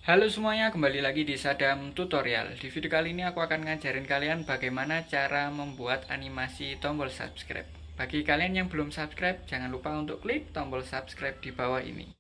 Halo semuanya, kembali lagi di Sadam Tutorial. Di video kali ini aku akan ngajarin kalian bagaimana cara membuat animasi tombol subscribe. Bagi kalian yang belum subscribe, jangan lupa untuk klik tombol subscribe di bawah ini.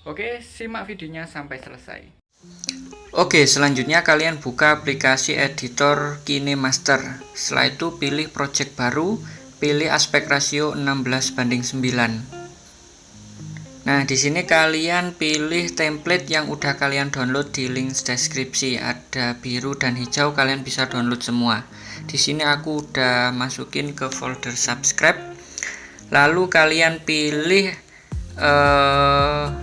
Oke, simak videonya sampai selesai. Oke, selanjutnya kalian buka aplikasi editor KINEMASTER. Setelah itu pilih project baru, pilih aspek rasio 16:9. Nah, di sini kalian pilih template yang udah kalian download di link deskripsi. Ada biru dan hijau, kalian bisa download semua. Di sini aku udah masukin ke folder subscribe. Lalu kalian pilih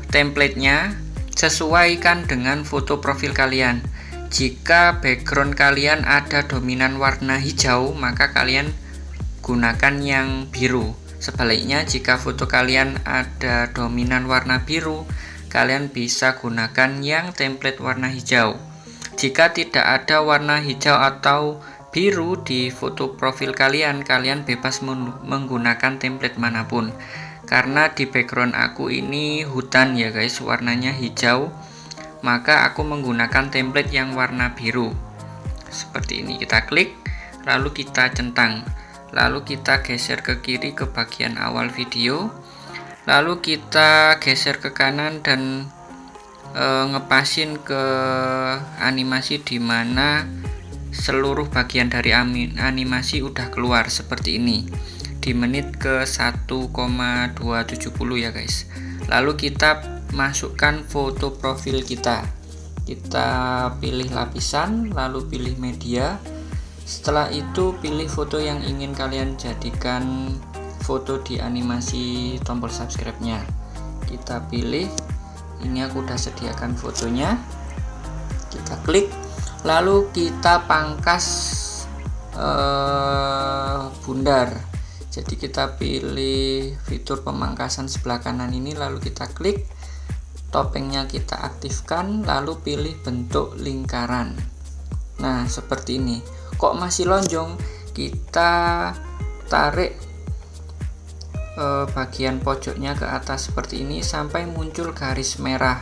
templatenya, sesuaikan dengan foto profil kalian. Jika background kalian ada dominan warna hijau, maka kalian gunakan yang biru. Sebaliknya, jika foto kalian ada dominan warna biru, kalian bisa gunakan yang template warna hijau. Jika tidak ada warna hijau atau biru di foto profil kalian, kalian bebas menggunakan template manapun. Karena di background aku ini hutan ya guys, warnanya hijau, maka aku menggunakan template yang warna biru. Seperti ini, kita klik, lalu kita centang. Lalu kita geser ke kiri ke bagian awal video, lalu kita geser ke kanan dan ngepasin ke animasi dimana seluruh bagian dari animasi udah keluar seperti ini di menit ke 1,270 ya guys. Lalu kita masukkan foto profil kita pilih lapisan, lalu pilih media. Setelah itu pilih foto yang ingin kalian jadikan foto di animasi tombol subscribe-nya. Kita pilih, ini aku udah sediakan fotonya. Kita klik, lalu kita pangkas bundar. Jadi kita pilih fitur pemangkasan sebelah kanan ini, lalu kita klik, topengnya kita aktifkan, lalu pilih bentuk lingkaran. Nah, seperti ini. Kok masih lonjong, kita tarik bagian pojoknya ke atas seperti ini sampai muncul garis merah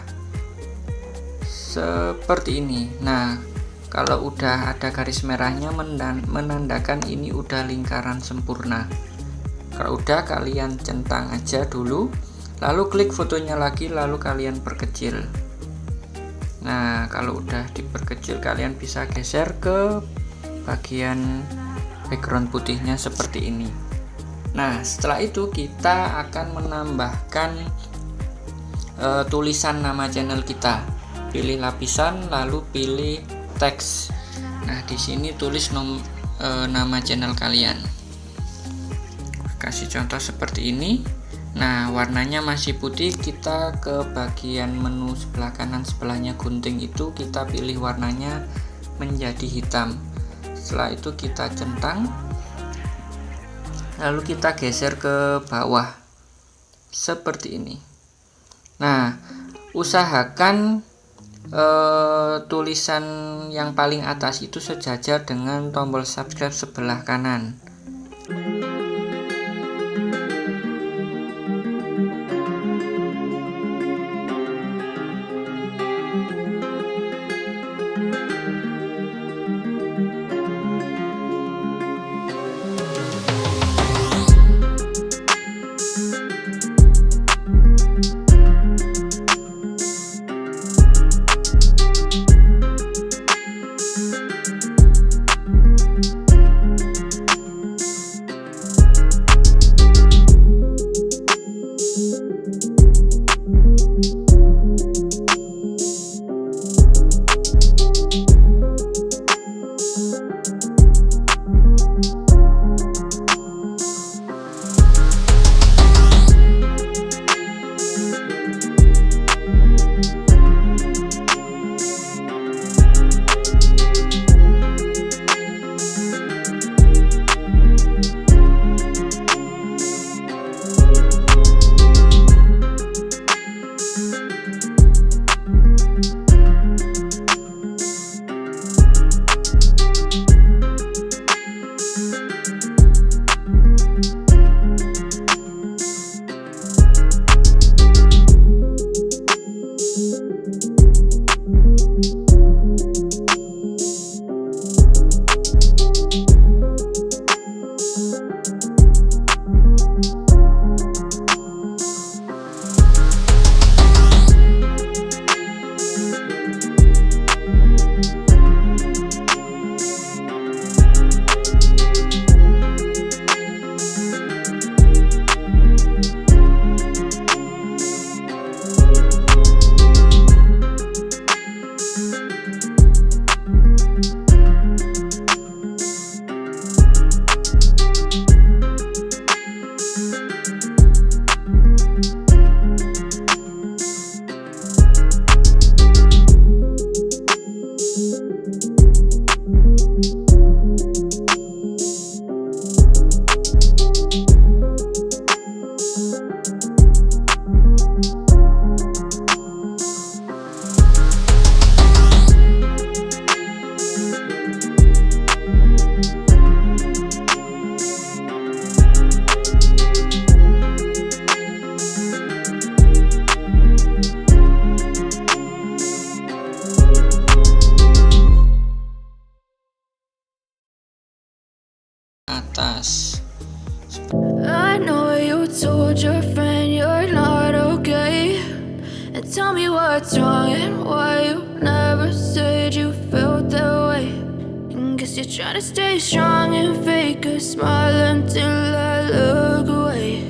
seperti ini. Nah, kalau udah ada garis merahnya menandakan ini udah lingkaran sempurna. Kalau udah, kalian centang aja dulu, lalu klik fotonya lagi, lalu kalian perkecil. Nah, kalau udah diperkecil, kalian bisa geser ke bagian background putihnya seperti ini. Nah, setelah itu kita akan menambahkan tulisan nama channel kita. Pilih lapisan, lalu pilih teks. Nah, di sini tulis nama channel kalian. Kasih contoh seperti ini. Nah, warnanya masih putih, kita ke bagian menu sebelah kanan, sebelahnya gunting itu kita pilih warnanya menjadi hitam. Setelah itu kita centang, lalu kita geser ke bawah seperti ini. Nah, usahakan tulisan yang paling atas itu sejajar dengan tombol subscribe sebelah kanan. you told your friend you're not okay, and tell me what's wrong and why you never said you felt that way. And guess you're trying to stay strong and fake a smile until I look away.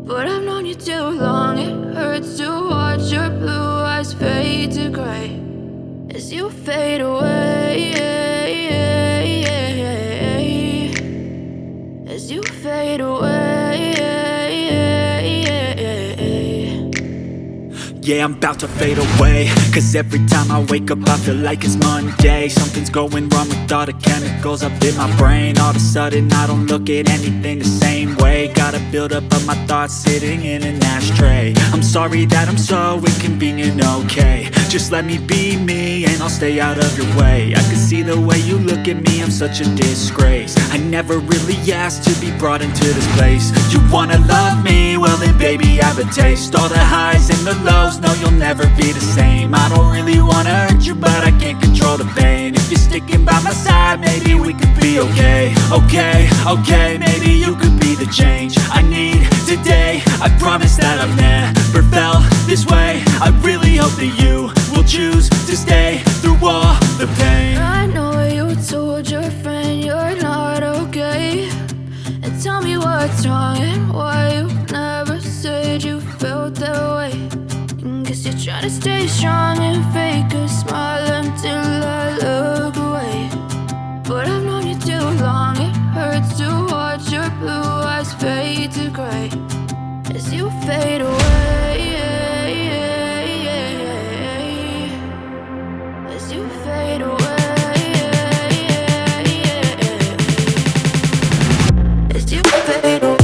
But I've known you too long, it hurts to watch your blue eyes fade to gray as you fade away, as you fade away. Yeah, I'm about to fade away, cause every time I wake up I feel like it's Monday. Something's going wrong with all the chemicals up in my brain. All of a sudden I don't look at anything the same way. Got a buildup of my thoughts sitting in an ashtray. I'm sorry that I'm so inconvenient, okay. Just let me be me and I'll stay out of your way. I can see the way you look at me, I'm such a disgrace. I never really asked to be brought into this place. You wanna love me? Well then baby, have a taste. All the highs and the lows, no, you'll never be the same. I don't really wanna hurt you, but I can't control the pain. If you're sticking by my side, maybe we could be okay. Okay, maybe you could be the change I need today. I promise that I've never felt this way. I really hope that you will choose to stay through all the pain. I know you told your friend you're not okay, and tell me what's wrong and why you never said you felt that way. Guess you're trying to stay strong and fake a smile until I look away. But I've known you too long, it hurts to watch your blue eyes fade to gray as you fade away, as you fade away, as you fade away.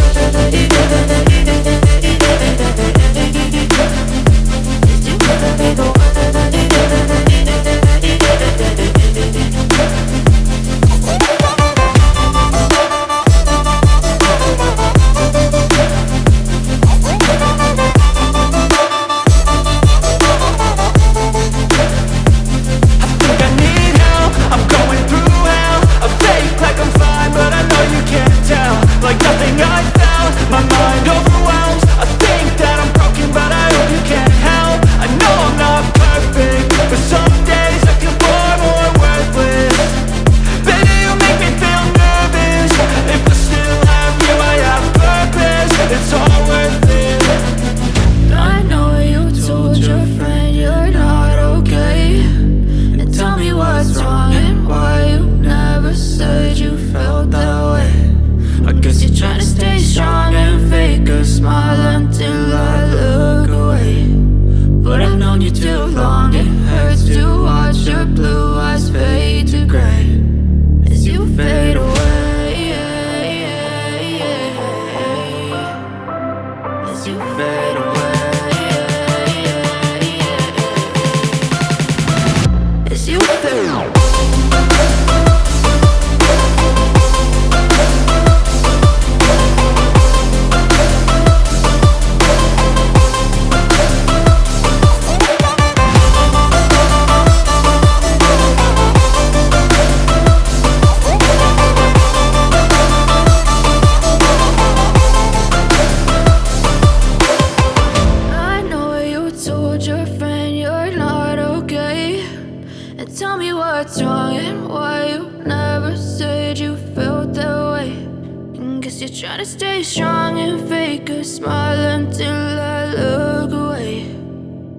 Try to stay strong and fake a smile until I look away.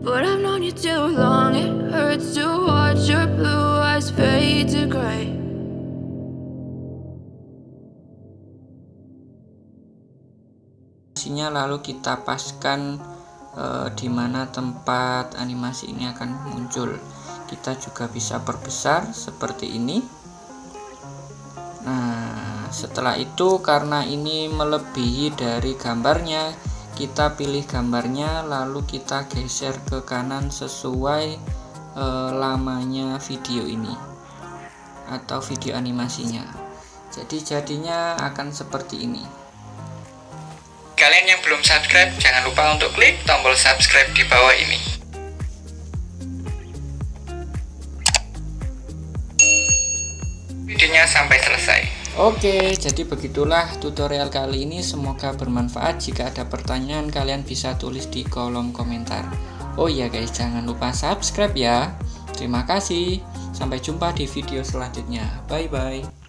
But I've known you too long, it hurts to watch your blue eyes fade to gray. Lalu kita paskan di mana tempat animasi ini akan muncul. Kita juga bisa perbesar seperti ini. Nah, setelah itu karena ini melebihi dari gambarnya, kita pilih gambarnya lalu kita geser ke kanan sesuai lamanya video ini atau video animasinya. Jadi jadinya akan seperti ini. Kalian yang belum subscribe, jangan lupa untuk klik tombol subscribe di bawah ini. Videonya sampai selesai. Oke, jadi begitulah tutorial kali ini, semoga bermanfaat. Jika ada pertanyaan kalian bisa tulis di kolom komentar. Oh iya guys, jangan lupa subscribe ya. Terima kasih, sampai jumpa di video selanjutnya. Bye bye.